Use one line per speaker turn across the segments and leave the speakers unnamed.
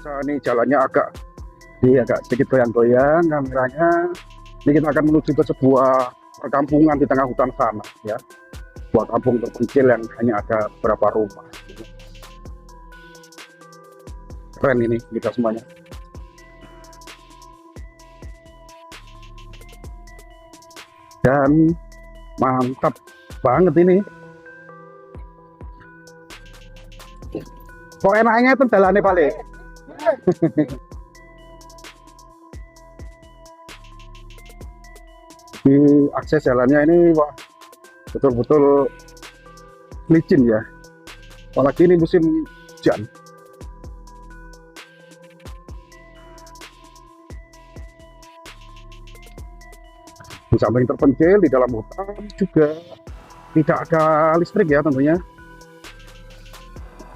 Ini jalannya agak sedikit goyang-goyang kameranya. Ini kita akan menuju ke sebuah perkampungan di tengah hutan sana ya. Sebuah kampung terpencil yang hanya ada beberapa rumah. Keren ini kita semuanya. Dan mantap banget ini. Kok enaknya itu jalannya balik. Di akses jalannya ini wah betul-betul licin ya. Apalagi ini musim hujan. Di samping terpencil di dalam hutan juga tidak ada listrik ya tentunya.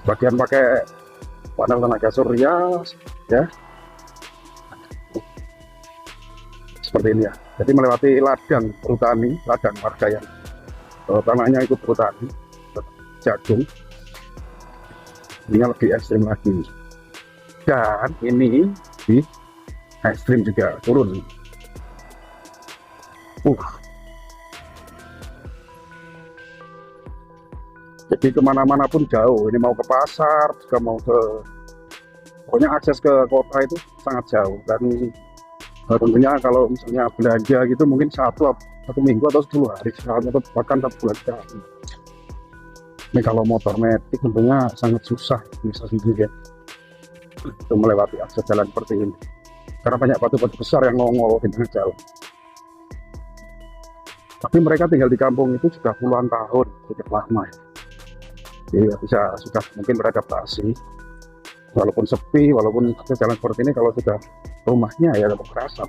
Bagian pakai panel tenaga surya ya. Seperti ini ya. Jadi melewati ladang perhutani, ladang warga yang tanahnya ikut perhutani, jagung. Ini lebih ekstrim lagi. Dan ini di ekstrim juga turun. Jadi kemana-mana pun jauh. Ini mau ke pasar, juga mau ke, pokoknya akses ke kota itu sangat jauh. Dan tentunya kalau misalnya belanja gitu mungkin satu minggu atau 10 hari sekali atau bahkan 1 bulan sekali. Ini kalau motor metik tentunya sangat susah bisa sendiri ya untuk melewati akses jalan seperti ini karena banyak batu-batu besar yang nongol di tengah jalan. Tapi mereka tinggal di kampung itu sudah puluhan tahun, cukup lama ya. Jadi bisa sudah mungkin beradaptasi walaupun sepi, walaupun jalan seperti ini. Kalau sudah rumahnya ya tetap kerasa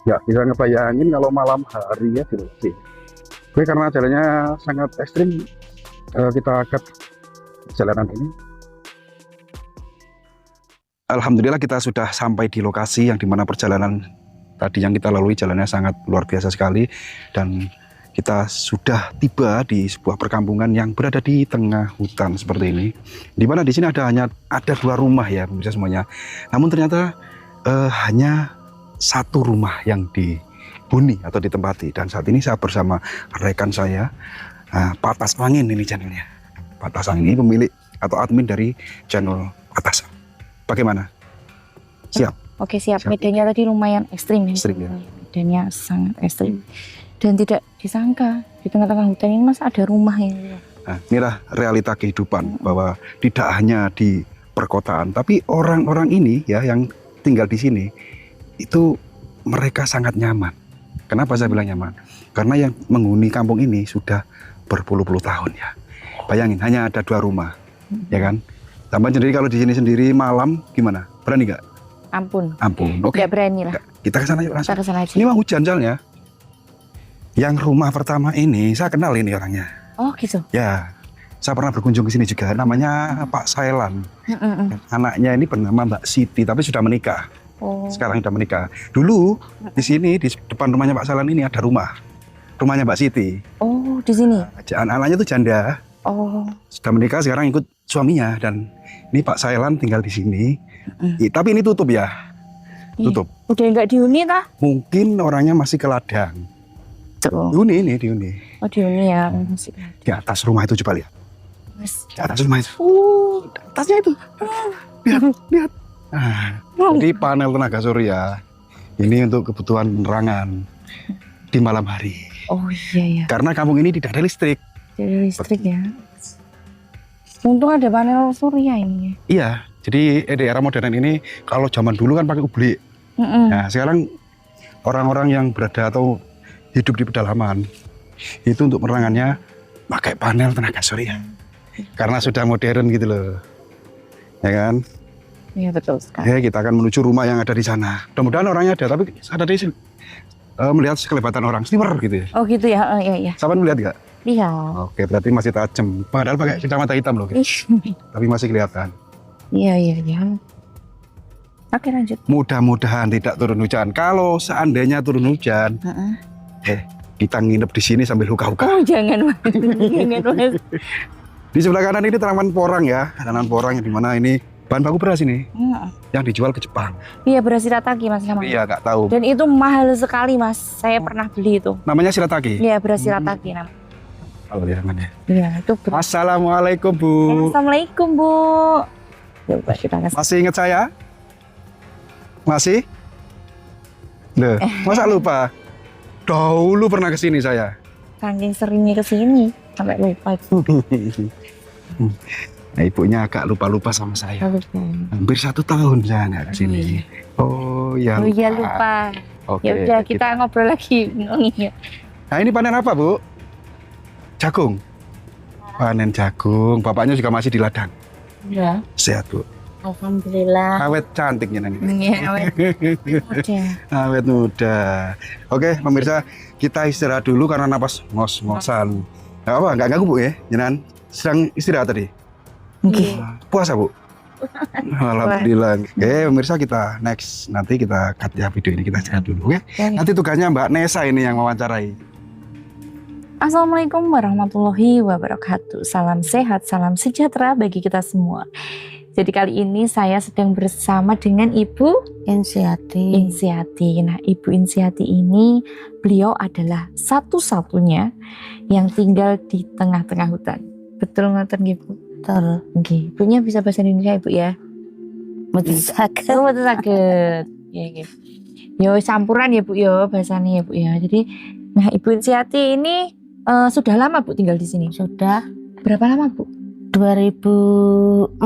ya, bisa ngebayangin kalau malam hari ya di sini. Tapi karena jalannya sangat ekstrim, kita akan jalanan ini. Alhamdulillah kita sudah sampai di lokasi yang dimana perjalanan tadi yang kita lalui jalannya sangat luar biasa sekali, dan kita sudah tiba di sebuah perkampungan yang berada di tengah hutan seperti ini. Dimana di sini hanya ada 2 rumah ya pemirsa semuanya. Namun ternyata hanya 1 rumah yang dihuni atau ditempati. Dan saat ini saya bersama rekan saya, Patas Angin ini channelnya. Patas Angin ini pemilik atau admin dari channel Patas. Bagaimana? Siap?
Oke siap. Medannya tadi lumayan ekstrim ya.
Ekstrim ya.
Medannya sangat ekstrim. Dan tidak disangka di tengah-tengah hutan ini mas ada rumah ini.
Nah, inilah realita kehidupan bahwa tidak hanya di perkotaan, tapi orang-orang ini ya yang tinggal di sini itu mereka sangat nyaman. Kenapa saya bilang nyaman? Karena yang menghuni kampung ini sudah berpuluh-puluh tahun ya. Bayangin hanya ada 2 rumah, ya kan? Tambah sendiri kalau di sini sendiri malam gimana? Berani nggak?
Ampun.
Ampun. Oke.
Nggak berani lah.
Kita ke sana yuk langsung.
Kita ke sana aja.
Ini mah hujan soalnya. Yang rumah pertama ini saya kenal ini orangnya.
Oh gitu.
Ya, saya pernah berkunjung ke sini juga. Namanya Pak Sailan. Anaknya ini bernama Mbak Siti, tapi sudah menikah.
Oh.
Sekarang sudah menikah. Dulu di sini di depan rumahnya Pak Sailan ini ada rumahnya Mbak Siti.
Oh di sini.
Anaknya tuh janda.
Oh.
Sudah menikah sekarang ikut suaminya, dan ini Pak Sailan tinggal di sini. Tapi ini tutup ya. Tutup.
Udah nggak dihuni tah?
Mungkin orangnya masih ke ladang.
Tuh.
Dihuni.
Oh dihuni ya. Masih.
Di atas rumah itu coba lihat.
Mas.
Di atas rumah itu. Atasnya itu. Lihat. Nah, jadi panel tenaga surya ini untuk kebutuhan penerangan di malam hari.
Oh iya ya.
Karena kampung ini tidak ada listrik.
Jadi listrik ya. Untung ada panel surya ini.
Iya. Jadi di era modern ini kalau zaman dulu kan pakai ublik. Nah sekarang orang-orang yang berada atau hidup di pedalaman itu untuk penerangannya pakai panel tenaga surya. Karena sudah modern gitu loh. Ya kan?
Iya betul sekali.
Ya, kita akan menuju rumah yang ada di sana. Mudah-mudahan orangnya ada, tapi saya tadi melihat sekelebatan orang sniper gitu ya.
Oh gitu ya. Iya.
Saban melihat nggak?
Lihat.
Oke, berarti masih tajam. Padahal pakai kacamata hitam loh. Tapi masih kelihatan.
Iya. Oke lanjut.
Mudah-mudahan tidak turun hujan. Kalau seandainya turun hujan, kita nginep di sini sambil hukah-hukah.
Oh jangan mas.
Di sebelah kanan ini tanaman porang ya, tanaman porang yang dimana ini Bahan baku beras ini
Heeh.
yang dijual ke Jepang.
Iya, beras shirataki Mas namanya.
Iya, nggak tahu.
Dan itu mahal sekali Mas. Saya pernah beli itu.
Namanya shirataki.
Iya, beras shirataki namanya.
Kalau lihat namanya.
Iya, itu beras.
Assalamualaikum Bu.
Assalamualaikum Bu. Coba kita kasih.
Masih ingat saya? Masih? Loh, masa lupa? Dahulu pernah kesini saya.
Saking seringnya ke sini sampai lupa.
Nah, ibunya agak lupa-lupa sama saya.
Lupa.
Hampir 1 tahun saya nggak kesini. Oh ya.
Oh iya lupa.
Oke.
Ya udah kita ngobrol lagi. Iya.
Nah ini panen apa Bu? Jagung. Panen jagung. Bapaknya juga masih di ladang.
Ya.
Sehat Bu.
Alhamdulillah.
Awet cantiknya nanti.
Iya, awet. Udah.
Awet muda. Oke pemirsa, kita istirahat dulu karena napas ngos-ngosan. Nggak apa, nggak ganggu Bu ya? Jenengan sedang istirahat tadi?
Oke.
Puasa Bu? Alhamdulillah. Oke pemirsa, kita next. Nanti kita cut ya video ini, kita istirahat dulu. Oke? Nanti tugasnya Mbak Nesa ini yang mewawancarai.
Assalamualaikum warahmatullahi wabarakatuh. Salam sehat, salam sejahtera bagi kita semua. Jadi kali ini saya sedang bersama dengan Ibu Insiati. Nah, Ibu Insiati ini beliau adalah satu-satunya yang tinggal di tengah-tengah hutan. Betul ngoten nggih, Bu?
Betul.
Nggih. Ibunya bisa bahasa Indonesia, Ibu ya?
Betul saged.
Oh, betul saged. Nggih. Yo campuran ya, Bu ya, bahasanya ya, Bu ya. Jadi, nah Ibu Insiati ini sudah lama Bu tinggal di sini?
Sudah
Berapa lama Bu?
2004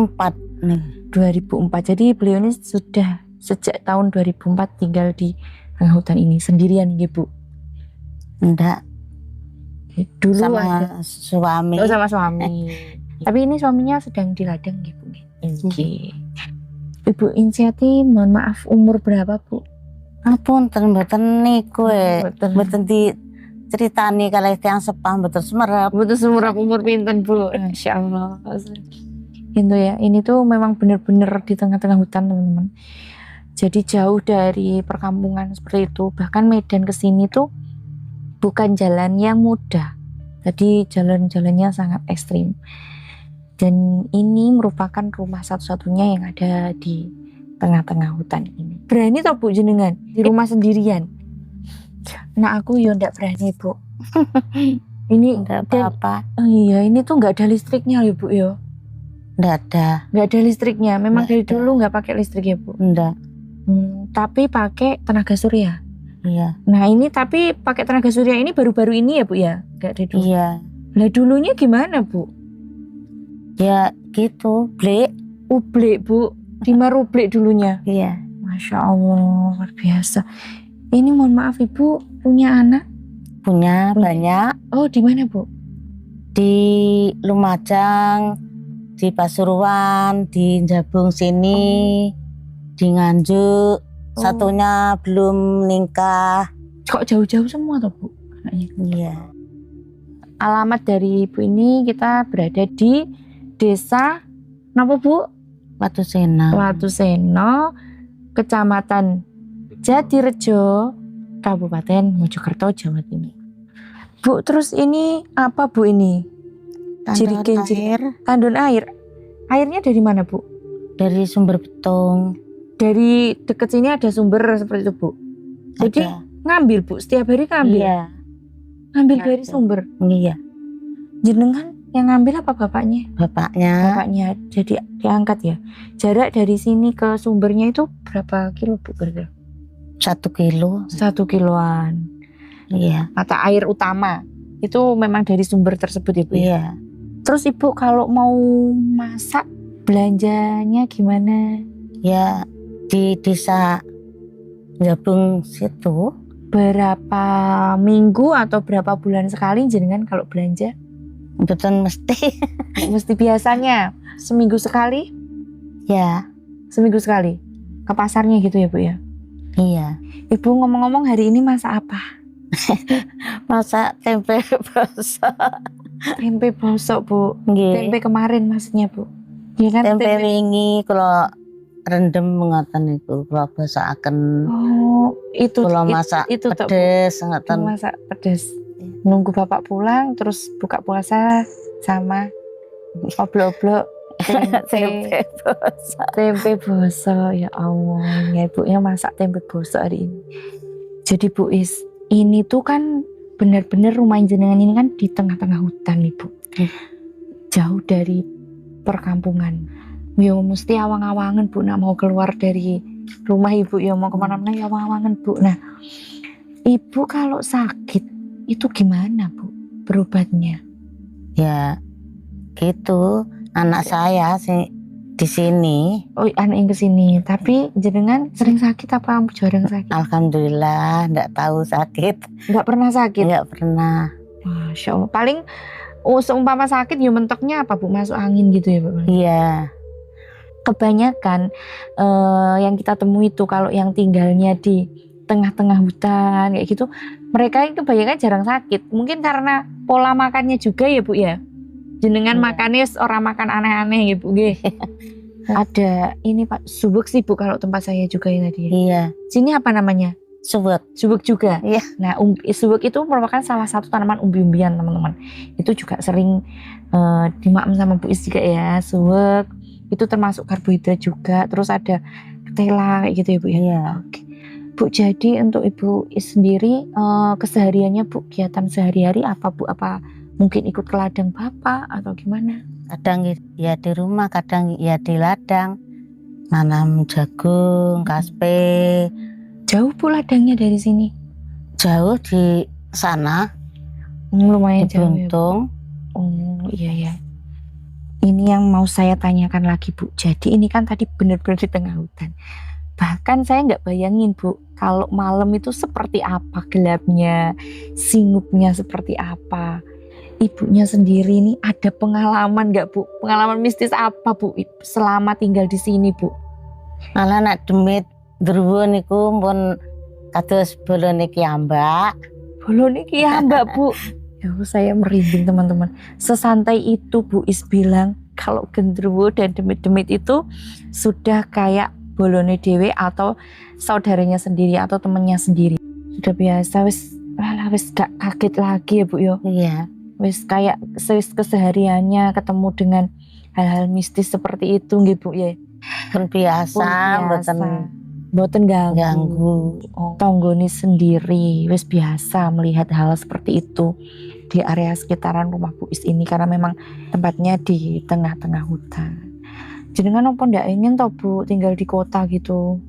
nih.
2004. Jadi beliau ini sudah sejak tahun 2004 tinggal di tengah hutan ini sendirian nggih Bu?
Enggak,
Dulu
sama
ada.
suami.
Oh, sama suami. Tapi ini suaminya sedang di ladang nggih Bu? Nggih. Ibu Insiati, mohon maaf umur berapa Bu?
Apunten mboten niku
Mboten.
mboten diceritani kalih tiyang sepah mboten semerap.
Betul semurah umur pinten Bu? Masya Allah. Itu ya, ini tuh memang benar-benar di tengah-tengah hutan teman-teman. Jadi jauh dari perkampungan seperti itu. Bahkan medan ke sini tuh bukan jalan yang mudah. Jadi jalan-jalannya sangat ekstrim. Dan ini merupakan rumah satu-satunya yang ada di tengah-tengah hutan ini. Berani toh Bu jenengan di rumah sendirian? Nah aku ya ndak berani Bu. Ini
Enggak
dan
apa-apa.
oh iya ini tuh nggak ada listriknya ya Bu ya.
Enggak ada.
Nggak ada listriknya. Memang
Nggak
dari
ada.
dulu nggak pakai listrik ya Bu.
Enggak.
Tapi pakai tenaga surya.
Iya.
Nah ini tapi pakai tenaga surya ini baru-baru ini ya Bu ya? Nggak dari dulu.
Iya.
Lah dulunya gimana Bu?
Ya gitu, Blek.
Ublek Bu. 5 rublek dulunya.
Iya.
Masya Allah luar biasa. Ini mohon maaf Ibu punya anak?
Punya banyak
Oh di mana Bu?
di Lumajang, di Pasuruan, di Jabung sini, di Nganjuk. Satunya belum nikah.
Kok jauh-jauh semua toh Bu? Anaknya.
Iya.
Alamat dari Ibu ini kita berada di desa Napa Bu?
Watu Sena.
Watuseno, Kecamatan Jatirejo, Kabupaten Mojokerto, Jawa Timur. Bu, terus ini apa Bu ini?
Tandon
Jirigen.
air
Tandon air. Airnya dari mana Bu?
dari sumber betung.
Dari dekat sini ada sumber seperti itu Bu. Jadi
Ada.
ngambil Bu, setiap hari ngambil.
Iya.
Ngambil
Ada.
dari sumber.
Iya.
Jenengan yang ngambil apa bapaknya?
Bapaknya
Bapaknya jadi diangkat ya. Jarak dari sini ke sumbernya itu berapa kilo Bu kira-kira?
1 kilo.
1 kiloan.
Iya.
Mata air utama itu memang dari sumber tersebut ya Bu.
Iya.
Terus Ibu kalau mau masak belanjanya gimana?
Ya di desa Jabung situ
Berapa minggu atau berapa bulan sekali jenengan kalau belanja?
betul mesti.
Mesti biasanya seminggu sekali?
Ya.
Seminggu sekali? Ke pasarnya gitu ya Bu ya?
Iya.
Ibu ngomong-ngomong hari ini masak apa?
Masak tempe bosok.
Tempe bosok Bu.
Nggih.
Tempe kemarin maksudnya Bu. Iya kan
Tempe wingi kalau rendem ngoten niku kula bosokaken.
Oh, itu
Kula masak
itu tok, Bu.
pedes ngoten.
Masak pedas. Nunggu bapak pulang terus buka puasa sama oblok-oblok
Tempe bosa.
Tempe boso, ya Allah. Ya ibunya masak tempe boso hari ini. Jadi Bu Is, ini tuh kan benar-benar rumah jenengan ini kan di tengah-tengah hutan Ibu. Jauh dari perkampungan. Ya mesti awang-awangan Bu, nak mau keluar dari rumah Ibu ya mau kemana-mana ya awang-awangan Bu. Nah, Ibu kalau sakit itu gimana Bu berobatnya?
Ya gitu, anak saya sih di sini.
Oh, anak yang kesini. Tapi jenengan sering sakit apa jarang sakit?
Alhamdulillah enggak tahu sakit.
Nggak pernah sakit?
Enggak pernah.
Masya Allah. Paling seumpama sakit ya mentoknya apa Bu? Masuk angin gitu ya Bu?
Iya.
Kebanyakan yang kita temui itu kalau yang tinggalnya di tengah-tengah hutan kayak gitu, mereka itu kebanyakan jarang sakit. Mungkin karena pola makannya juga ya Bu ya. Jenengan
Iya.
makannya orang makan aneh-aneh ya Bu. Ada ini Pak, subuk sih Bu kalau tempat saya juga ya tadi.
Iya.
Sini apa namanya?
Subek.
Subuk juga.
Iya.
Nah, subuk itu merupakan salah satu tanaman umbi-umbian teman-teman. Itu juga sering dimakan sama Bu Is juga ya. Subuk itu termasuk karbohidrat juga. Terus ada ketela kayak gitu ya Bu ya.
Iya.
Oke. Bu, jadi untuk Ibu Is sendiri kesehariannya Bu, kegiatan sehari-hari apa Bu? Apa mungkin ikut ke ladang Bapak atau gimana?
Kadang ya di rumah, kadang ya di ladang. Nanam jagung, kaspe.
Jauh Bu ladangnya dari sini?
Jauh di sana,
Lumayan
di
jauh ya Bu.
Buntung.
Oh iya ya. Ini yang mau saya tanyakan lagi Bu. Jadi ini kan tadi benar-benar di tengah hutan. Bahkan saya nggak bayangin Bu, kalau malam itu seperti apa gelapnya, singupnya seperti apa. Ibunya sendiri ini ada pengalaman nggak Bu? Pengalaman mistis apa Bu selama tinggal di sini Bu?
Malah nak demit Druwo niku pun kados bolone kiambak.
Bolone ki ya Mbak Bu. Ya saya merinding teman-teman. Sesantai itu Bu Is bilang kalau genderuwo dan demit-demit itu sudah kayak bolone dewe atau saudaranya sendiri atau temennya sendiri. Sudah biasa wis gak kaget lagi ya Bu yo.
Iya.
Wis kayak kesehariannya ketemu dengan hal-hal mistis seperti itu nggih Bu ya.
Pun biasa,
Mboten ganggu.
ganggu.
Oh, tanggone sendiri wis biasa melihat hal seperti itu di area sekitaran rumah Bu Is ini karena memang tempatnya di tengah-tengah hutan. Jenengan apa ndak ingin toh Bu tinggal di kota gitu?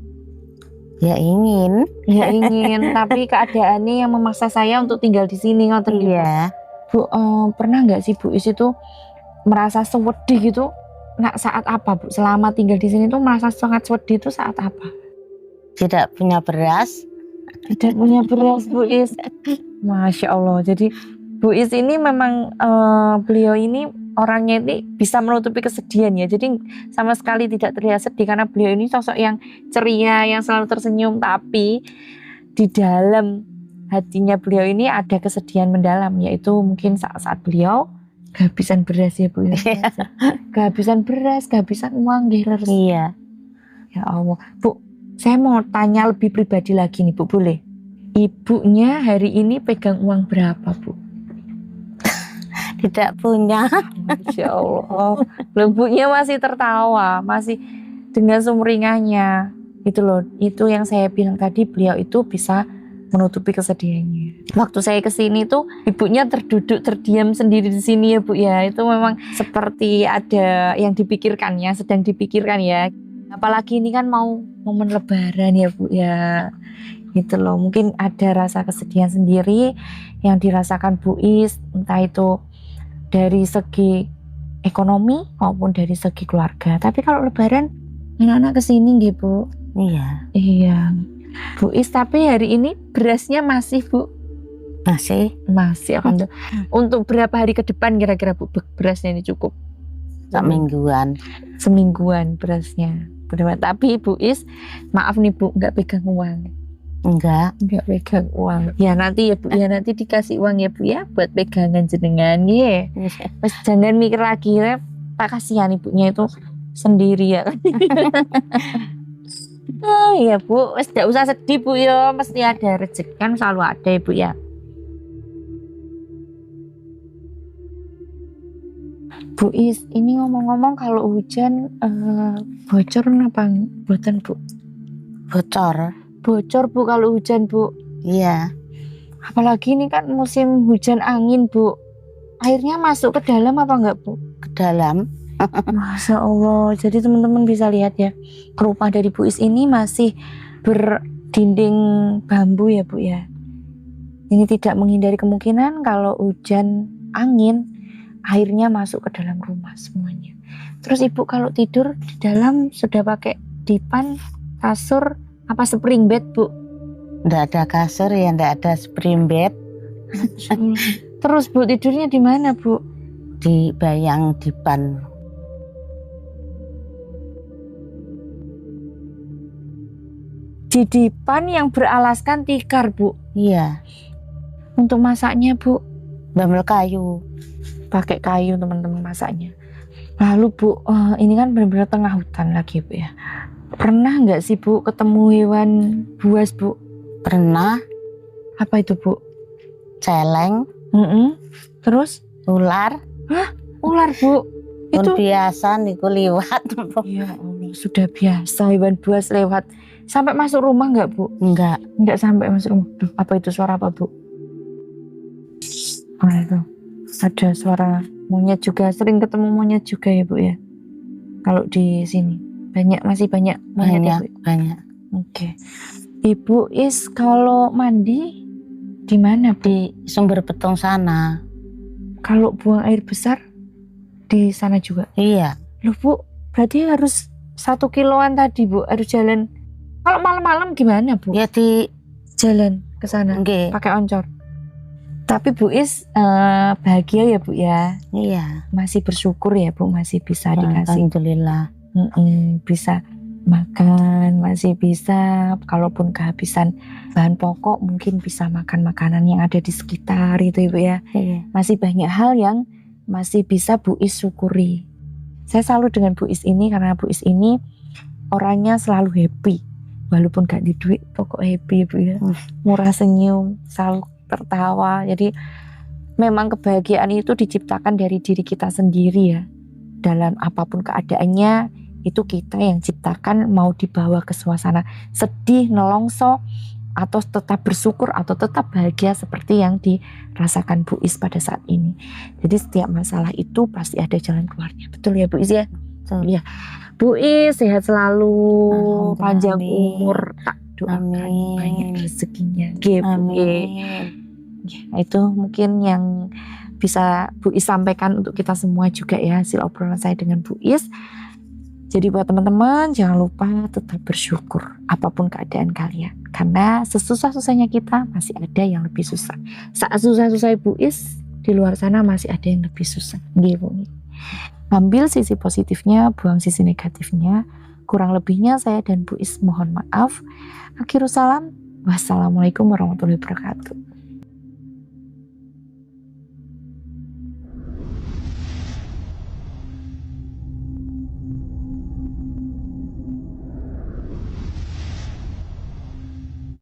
Ya ingin.
Ya ingin, tapi keadaannya yang memaksa saya untuk tinggal di sini ngoten gitu.
Iya.
Bu, pernah nggak sih Bu Is itu merasa sedih gitu? Nah, saat apa Bu? Selama tinggal di sini tuh merasa sangat sedih itu saat apa?
Tidak punya beras.
Tidak punya beras Bu Is. Masya Allah. Jadi Bu Is ini memang beliau ini orangnya ini bisa menutupi kesedihan ya. Jadi sama sekali tidak terlihat sedih karena beliau ini sosok yang ceria, yang selalu tersenyum. Tapi di dalam hatinya beliau ini ada kesedihan mendalam, yaitu mungkin saat beliau kehabisan beras ya Bu. Kehabisan beras, kehabisan uang dealers.
Iya.
Ya Allah. Bu, saya mau tanya lebih pribadi lagi nih Bu, boleh? Ibunya hari ini pegang uang berapa Bu?
Tidak punya.
Masya Allah. Ibunya masih tertawa, masih dengan sumringahnya. Itu loh, itu yang saya bilang tadi, beliau itu bisa menutupi kesedihannya. Waktu saya kesini tuh ibunya terduduk terdiam sendiri di sini ya Bu ya. Itu memang seperti ada yang dipikirkan ya, sedang dipikirkan ya. Apalagi ini kan mau momen lebaran ya Bu ya. Gitu loh, mungkin ada rasa kesedihan sendiri yang dirasakan Bu Is, entah itu dari segi ekonomi maupun dari segi keluarga. Tapi kalau lebaran anak-anak kesini gitu Bu.
Iya.
Iya. Bu Is, tapi hari ini berasnya masih Bu?
Masih.
Masih alhamdulillah. Untuk berapa hari ke depan kira-kira Bu berasnya ini cukup?
Mingguan.
Semingguan berasnya. Benar. Tapi Bu Is, maaf nih Bu, nggak pegang uang.
Enggak.
Nggak pegang uang. Ya nanti ya Bu, ya nanti dikasih uang ya Bu ya buat pegangan jenengan ya. Mas jangan mikir lagi ya. Tak kasihan ibunya itu sendiri ya. Oh iya Bu, wes tidak usah sedih Bu ya, mesti ada rezeki kan selalu ada ya Bu ya. Bu Is, ini ngomong-ngomong kalau hujan bocor apa buatan Bu?
Bocor.
Bocor Bu kalau hujan Bu.
Iya.
Apalagi ini kan musim hujan angin Bu. Airnya masuk ke dalam apa enggak Bu?
Ke dalam.
Masya Allah. Jadi teman-teman bisa lihat ya, rumah dari Bu Is ini masih berdinding bambu ya Bu ya. Ini tidak menghindari kemungkinan kalau hujan angin airnya masuk ke dalam rumah semuanya. Terus Ibu kalau tidur di dalam sudah pakai dipan, kasur, apa spring bed Bu?
Nggak ada kasur ya, nggak ada spring bed.
Terus Bu tidurnya di mana Bu?
Di bayang dipan.
Di dipan yang beralaskan tikar Bu.
Iya.
Untuk masaknya Bu?
Bamel kayu.
Pakai kayu teman-teman masaknya. Lalu Bu, ini kan benar-benar tengah hutan lagi Bu ya. Pernah nggak sih Bu ketemu hewan buas Bu?
Pernah.
Apa itu Bu?
Celeng.
Terus?
Ular.
Hah? Ular Bu?
Pun
Itu
biasa niku liwat.
ya Allah, sudah biasa hewan buas lewat. Sampai masuk rumah nggak Bu?
Enggak.
Nggak sampai masuk rumah. Duh, apa itu suara apa Bu? Itu ada suara monyet juga. Sering ketemu monyet juga ya Bu ya? Kalau di sini masih banyak monyet ya Bu?
Banyak.
Oke. Ibu Is kalau mandi di mana Bu?
Di sumber betung sana.
Kalau buang air besar di sana juga?
Iya.
Loh Bu, berarti harus 1 kiloan tadi Bu, harus jalan. Kalau malam-malam gimana Bu?
Ya di
Jalan ke sana
nggih.
pakai oncor. Tapi Bu Is bahagia ya Bu ya,
Iya.
masih bersyukur ya Bu, masih bisa dikasih,
Alhamdulillah.
bisa makan, masih bisa kalaupun kehabisan bahan pokok mungkin bisa makan makanan yang ada di sekitar itu Ibu ya.
Iya.
Masih banyak hal yang masih bisa Bu Is syukuri. Saya salut dengan Bu Is ini karena Bu Is ini orangnya selalu happy. Walaupun gak di duit, pokok happy Bu ya. Murah senyum, selalu tertawa. Jadi memang kebahagiaan itu diciptakan dari diri kita sendiri ya. Dalam apapun keadaannya, itu kita yang ciptakan, mau dibawa ke suasana sedih, nelongso, atau tetap bersyukur, atau tetap bahagia seperti yang dirasakan Bu Is pada saat ini. Jadi setiap masalah itu pasti ada jalan keluarnya. Betul ya Bu Is ya?
Betul.
Ya. Bu Is sehat selalu, panjang
Amin.
umur, tak doakan
Amin.
banyak rezekinya. Bu
Amin.
Ya, itu mungkin yang bisa Bu Is sampaikan untuk kita semua juga ya, hasil obrolan saya dengan Bu Is. Jadi buat teman-teman jangan lupa tetap bersyukur apapun keadaan kalian, karena sesusah-susahnya kita masih ada yang lebih susah. Saat susah-susah Bu Is, di luar sana masih ada yang lebih susah. Gitu. Ambil sisi positifnya, buang sisi negatifnya. Kurang lebihnya saya dan Bu Is mohon maaf. Akhirul salam. Wassalamualaikum warahmatullahi wabarakatuh.